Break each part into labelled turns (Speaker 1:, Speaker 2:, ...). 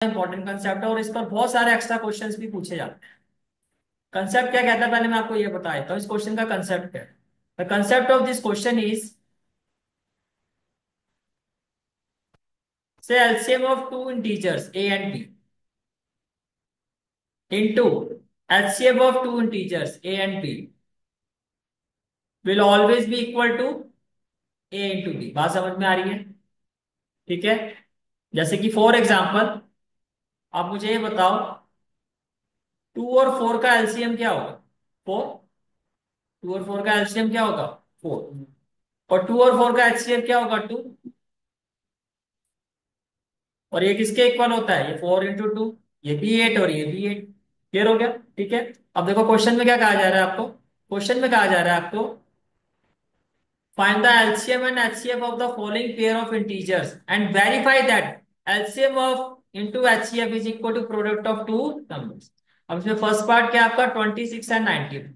Speaker 1: Important concept है और इस पर बहुत सारे एक्स्ट्रा क्वेश्चंस भी पूछे जाते हैं। कंसेप्ट क्या कहता है पहले मैं आपको ये बता देता हूँ इस क्वेश्चन का कंसेप्ट क्या है। The concept of this question is say LCM of two integers A and B into LCM of two integers A and B will always be equal to A into B. बात समझ में आ रही है? ठीक है। जैसे कि फॉर एग्जाम्पल आप मुझे ये बताओ 2 और 4 का एलसीएम क्या होगा? 4। 2 और 4 का एलसीएम क्या होगा? 4। और 2 और 4 का एचसीएफ क्या होगा? 2। और ये किसके इक्वल होता है? ये 4 × 2। ये भी 8 और ये भी 8। क्लियर हो गया? ठीक है। अब देखो क्वेश्चन में क्या कहा जा रहा है आपको। क्वेश्चन में कहा जा रहा है आपको find the LCM and HCF of the following pair of integers and verify that LCM of into HCF is equal to product of two numbers. अब इसमें फर्स्ट पार्ट क्या है आपका? 26 and 91।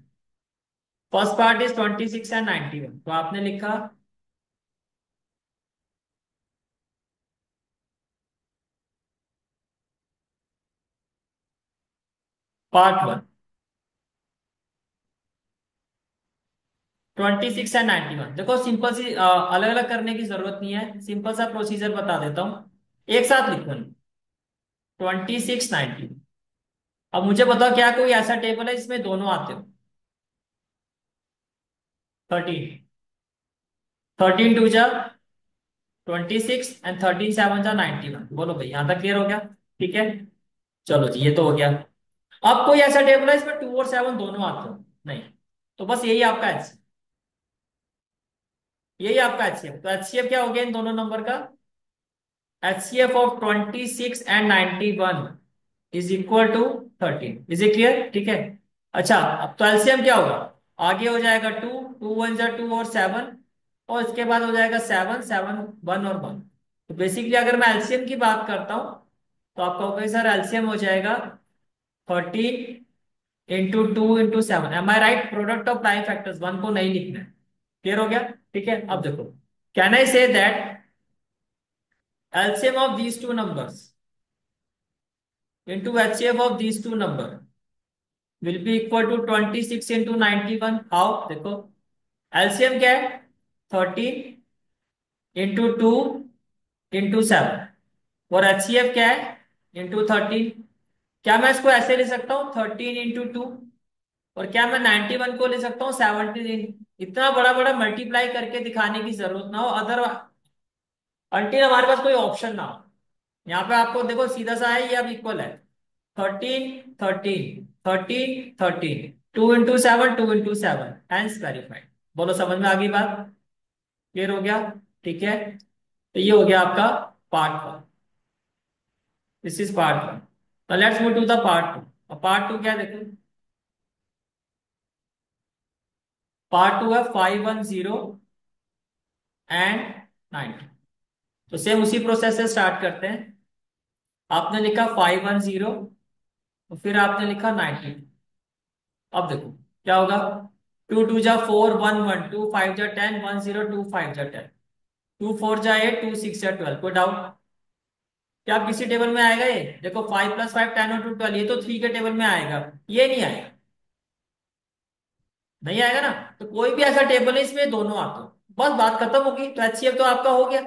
Speaker 1: First part is 26 and 91। तो आपने लिखा part 1 26 and 91। देखो simple सी अलग अलग करने की जरूरत नहीं है, सिंपल सा प्रोसीजर बता देता हूँ। एक साथ लिखो 26 90। अब मुझे बताओ क्या कोई ऐसा टेबल है जिसमें दोनों आते हो? 13। 13 2 जा 26 एंड 13 7 जा 91। बोलो भाई, यहां तक क्लियर हो गया? ठीक है। चलो जी, ये तो हो गया। अब कोई ऐसा टेबल है इसमें 2 और 7 दोनों आते हो? नहीं। तो बस यही आपका एच, यही आपका एचसीएफ। तो एचसीएफ क्या हो गया इन दोनों नंबर का? HCF of 26 and 91 is equal to 13। Is it clear? ठीक है। अच्छा, अब तो एलसीएम क्या होगा? आगे हो जाएगा 2। 2 1 जा 2 और 7। और इसके बाद हो जाएगा 7 7 1 और 1। तो बेसिकली अगर मैं एलसीएम की बात करता हूं तो आपका होगा सर एलसीएम हो जाएगा 13 × 2 × 7। Am I right? Product of prime factors 1 को नहीं लिखना है। क्लियर हो गया? ठीक है। अब देखो, can I say that LCM of these two numbers into HCF of these two number will be equal to 26 × 91। How? देखो एलसीएम क्या है? 13 × 2 × 7। और एचसीएफ क्या है? ×13। क्या मैं इसको ऐसे ले सकता हूँ 13 × 2? और क्या मैं 91 को ले सकता हूँ 17? इतना बड़ा बड़ा मल्टीप्लाई करके दिखाने की जरूरत ना हो, अदर अंटिल हमारे पास कोई ऑप्शन ना हो। यहाँ पे आपको देखो सीधा सा है, ये अब इक्वल है। 13 13 13 13। 2 × 7 2 × 7 हैंस वेरीफाइड। बोलो समझ में आ गई बात? क्लियर हो गया? ठीक है। तो ये हो गया आपका पार्ट 1। This is part 1। तो let's move to the part 2। Part 2 क्या है देखो। पार्ट 2 है 510 एंड 90। तो सेम उसी प्रोसेस से स्टार्ट करते हैं। आपने लिखा 510 और फिर आपने लिखा 90। अब देखो क्या होगा। 2 2 जा 4 1 1 2 5 जा 10 1 0 2 5 जा 10 2 4 जा 8 2 6 जा 12। कोई डाउट? क्या आप किसी टेबल में आएगा ये? देखो 5 + 5 10 और 2 12, ये तो 3 के टेबल में आएगा। ये नहीं आएगा। नहीं आएगा ना। तो कोई भी ऐसा टेबल है इसमें दोनों आते हो, बस बात खत्म होगी। तो एचसीएफ तो आपका हो गया।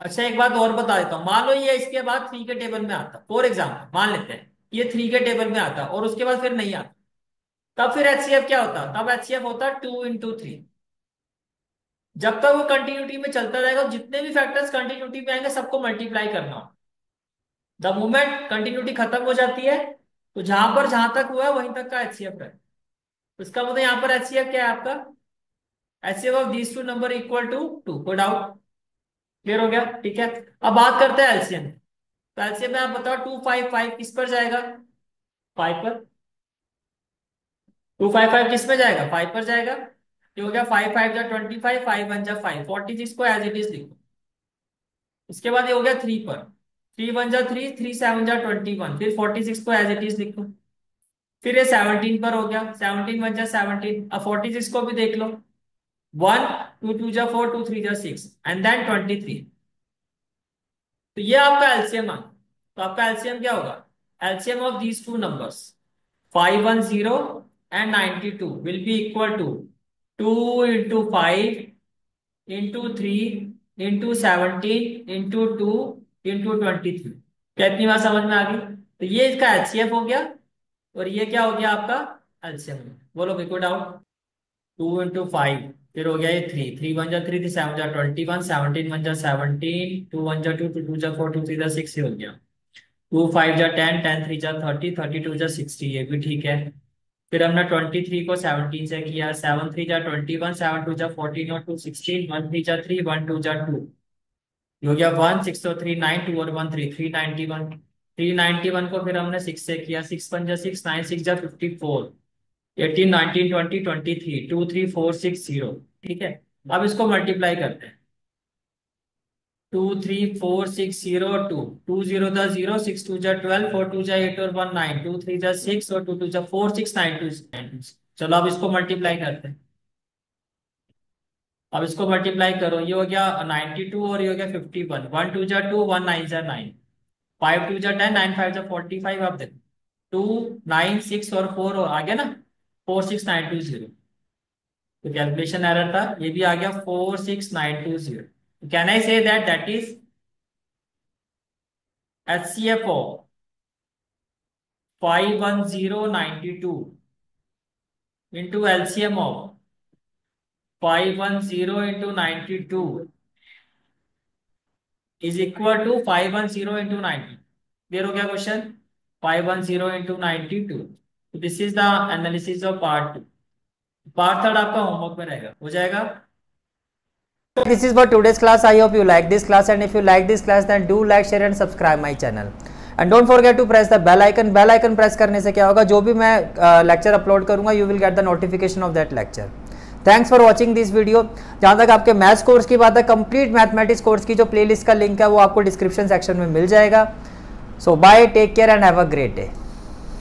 Speaker 1: अच्छा, एक बात और बता देता हूँ। मान लो ये इसके बाद 3 के टेबल में आता, फॉर एग्जाम्पल मान लेते हैं ये 3 के टेबल में आता और उसके बाद फिर नहीं आता, तब फिर एचसीएफ क्या होता? तब एचसीएफ होता 2 × 3। जब तक वो कंटिन्यूटी में चलता रहेगा, जितने भी फैक्टर्स कंटिन्यूटी में आएंगे सबको मल्टीप्लाई करना हो। द मोमेंट कंटिन्यूटी खत्म हो जाती है तो जहां तक हुआ है वहीं तक का एचसीएफ है। तो इसका मतलब यहाँ पर एचसीएफ क्या है आपका? HCF of these two number equal to 2। कोई डाउट? क्लियर हो गया? ठीक है। अब बात करते हैं एलसीएम। तो एलसीएम में आप बताओ 2 5 5 किस पर जाएगा? 5 पर। 2 5 5 किस पे जाएगा? 5 पर जाएगा। ये हो गया 5 5 जा 25 5 1 जा 5 46 को एज इट इज लिखो। इसके बाद ये हो गया 3 पर। 3 1 जा 3 3 7 जा 21। फिर 46 को एज इट इज लिखो। फिर ये 17 पर हो गया। 17 1 जा 17। अब 46 को भी देख लो। 1 2 2 जा 4 2 3 जा 6 एंड देन 23। तो ये आपका एलसीएम आ, तो आपका एलसीएम क्या होगा, LCM of these two numbers 510 and 92 will be equal to 2 into 5 into 3 into 17 into 2 into 23। क्या इतनी बात समझ में आ गई? तो ये इसका एचसीएफ हो गया और ये क्या हो गया आपका एलसीएम। बोलो कोई डाउट? 2 into 5, फिर हो गया ये 3, 3 1 जा 3, 7 जा 21, 17 1 जा 17, 2 1 जा 2, 2 2 जा 4, 2 3 जा 6, ये हो गया। 2 5 जा 10, 10 3 जा 30, 32 जा 60, ये भी ठीक है। फिर हमने 23 को 17 से किया, 7 3 जा 21, 7 2 जा 14 और 2 16, 1 3 जा 3, 1 2 जा 2, ये हो गया 1 6 3 9 2 और 1 3 391। 391 को फिर हमने 6 से किया, 6 1 जा 6, 9 6 जा 54, 18 19 20 23, 2 3 4 6 0। ठीक है, अब इसको मल्टीप्लाई करते हैं। 2 3 4 6 0 2, 2 0 जा 0, 6 2 जा 12, 4 2 जा 8 और 1 9, 2 3 जा 6 और 2 2 जा 4 6 9 2 चलो अब इसको मल्टीप्लाई करते हैं। अब इसको मल्टीप्लाई करो, ये हो गया 92 और ये हो गया 51, 1 2 जा 2, 1 9 जा 9, 5 2 जा 10, 9 5 जा 45। आप देखो 2 9 6 और 4 आ गया ना, 4 6 9 2 0। तो कैलकुलेशन एरर था, ये भी आ गया 4 6 9 2 0। Can I say that that is HCF of 51092 into LCM of 510 into 92 is equal to 510 into 90। Clear हो गया question? 510 into 92। This is the analysis of part 2। Part third आपका होमवर्क में रहेगा, हो जाएगा।
Speaker 2: This is for today's class. I hope you like this class, and if you like this class then do like, share and subscribe my channel and don't forget to press the bell icon। Bell icon press करने से क्या होगा, जो भी मैं lecture upload करूंगा you will get the notification of that lecture. Thanks for watching this video. जहां तक आपके मैथ्स कोर्स की बात है, कंप्लीट मैथमेटिक्स कोर्स की जो प्लेलिस्ट का लिंक है वो आपको डिस्क्रिप्शन सेक्शन में मिल जाएगा। So bye, take care and have a great day.